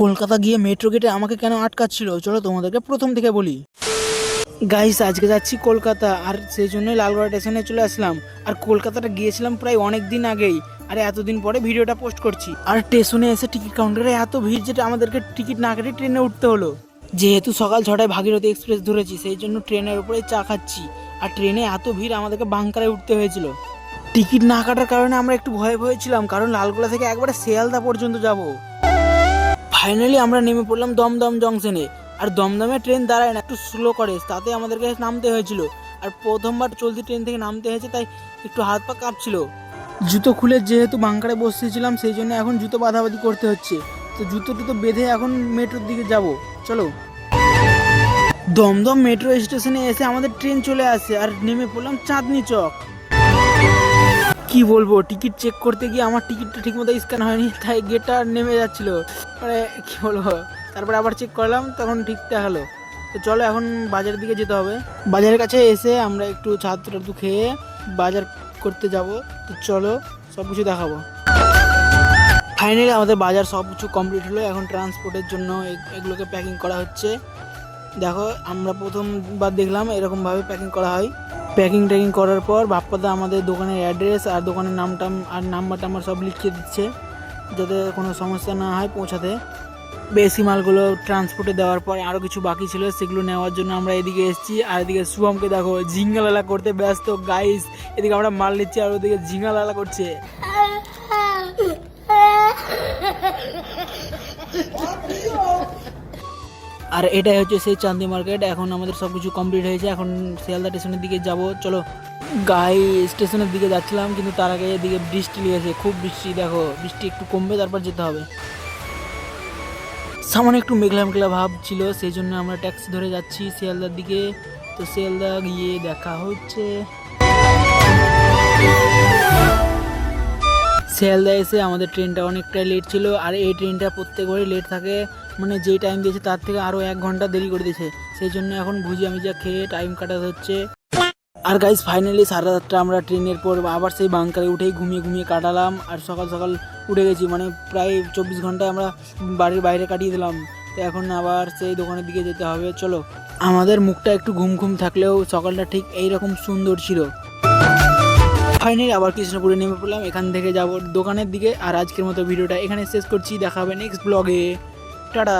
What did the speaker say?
কলকাতা গিয়ে মেট্রো গেটে আমাকে কেন আটকাচ্ছিল চলো তোমাদেরকে প্রথম থেকে বলি। গাইস আজকে যাচ্ছি কলকাতা, আর সেই জন্যই লালগড় স্টেশনে চলে আসলাম। আর কলকাতাটা গিয়েছিলাম প্রায় অনেক দিন আগেই, আর এতদিন পরে ভিডিওটা পোস্ট করছি। আর স্টেশনে এসে টিকিট কাউন্টারে এত ভিড় যেটা আমাদেরকে টিকিট না কেটে ট্রেনে উঠতে হলো। যেহেতু সকাল 6টায় ভাগীরথী এক্সপ্রেস ধরেছি, সেই জন্য ট্রেনের উপরে চা খাচ্ছি। আর ট্রেনে এত ভিড় আমাদেরকে বাঙ্কারে উঠতে হয়েছিল। টিকিট না কাটার কারণে আমরা একটু ভয়ে ভয়ে ছিলাম, কারণ লালগোলা থেকে একবারে শিয়ালদা পর্যন্ত যাব। ফাইনালি আমরা নেমে পড়লাম দমদম জংশনে। আর দমদমে ট্রেন দাঁড়ায় না, একটু স্লো করে, তাতে আমাদেরকে নামতে হয়েছিল। আর প্রথমবার চলতি ট্রেন থেকে নামতে হয়েছে, তাই একটু হাত পা কাঁপছিল। জুতো খুলে যেহেতু বাঙ্কারে বসেছিলাম, সেই জন্য এখন জুতো বাঁধাবাঁধি করতে হচ্ছে। তো জুতো টুতো বেঁধে এখন মেট্রোর দিকে যাব, চলো। দমদম মেট্রো স্টেশনে এসে আমাদের ট্রেন চলে আসে, আর নেমে পড়লাম চাঁদনি চক। কি বলবো, টিকিট চেক করতে গিয়ে আমার টিকিটটা ঠিকমতো স্ক্যান হয়নি, তাই গেটটা নেমে যাচ্ছিল, মানে কি বলবো। তারপরে আবার চেক করলাম, তখন ঠিকঠাক হলো। তো চলো এখন বাজারের দিকে যেতে হবে। বাজারের কাছে এসে আমরা একটু ছাত্র খেয়ে বাজার করতে যাব। তো চলো সব কিছু দেখাবো। ফাইনালি আমাদের বাজার সব কিছু কমপ্লিট হলো। এখন ট্রান্সপোর্টের জন্য এগুলোকে প্যাকিং করা হচ্ছে। দেখো আমরা প্রথমবার দেখলাম এরকমভাবে প্যাকিং করা হয়। প্যাকিং ট্যাকিং করার পর বাপ্পাদা আমাদের দোকানের অ্যাড্রেস আর দোকানের নামটাম আর নাম্বার টাম্বার সব লিখিয়ে দিচ্ছে, যাতে কোনো সমস্যা না হয় পৌঁছাতে। বেশি মালগুলো ট্রান্সপোর্টে দেওয়ার পর আরও কিছু বাকি ছিল, সেগুলো নেওয়ার জন্য আমরা এদিকে এসেছি। আর এদিকে শুভমকে দেখো ঝিঙ্গালালা করতে ব্যস্ত। গাইস এদিকে আমরা মাল নিচ্ছি, আর ওদিকে ঝিঙ্গালালা করছে। আর এটাই হচ্ছে সেই চাঁদনি মার্কেট। এখন আমাদের সব কিছু কমপ্লিট হয়েছে, এখন শিয়ালদা স্টেশনের দিকে যাব, চলো। গাই স্টেশনের দিকে যাচ্ছিলাম, কিন্তু তার আগে এদিকে বৃষ্টি লেগেছে, খুব বৃষ্টি। দেখো বৃষ্টি একটু কমবে তারপর যেতে হবে। সামনে একটু মেঘলা মেঘলা ভাব ছিল, সেই জন্য আমরা ট্যাক্সি ধরে যাচ্ছি শিয়ালদার দিকে। তো শিয়ালদা গিয়ে দেখা হচ্ছে। শিয়ালদা এসে আমাদের ট্রেনটা অনেকটাই লেট ছিল, আর এই ট্রেনটা প্রত্যেকবারই লেট থাকে, মানে যেই টাইম দিয়েছে তার থেকে আরও 1 ঘন্টা দেরি করে দিয়েছে। সেই জন্য এখন ভুজিয়া খেয়ে টাইম কাটাতে হচ্ছে। আর গাইজ ফাইনালি 7:30 আমরা ট্রেনের পর আবার সেই বাঙ্কারে উঠেই ঘুমিয়ে কাটালাম। আর সকাল সকাল উঠে গেছি, মানে প্রায় 24 ঘন্টায় আমরা বাড়ির বাইরে কাটিয়ে দিলাম। তো এখন আবার সেই দোকানের দিকে যেতে হবে, চলো। আমাদের মুখটা একটু ঘুম থাকলেও সকালটা ঠিক এইরকম সুন্দর ছিল। ফাইনালি আবার কৃষ্ণপুরে নেমে পড়লাম, এখান থেকে যাব দোকানের দিকে। আর আজকের মতো ভিডিওটা এখানে শেষ করছি, দেখা হবে নেক্সট ব্লগে। টাটা।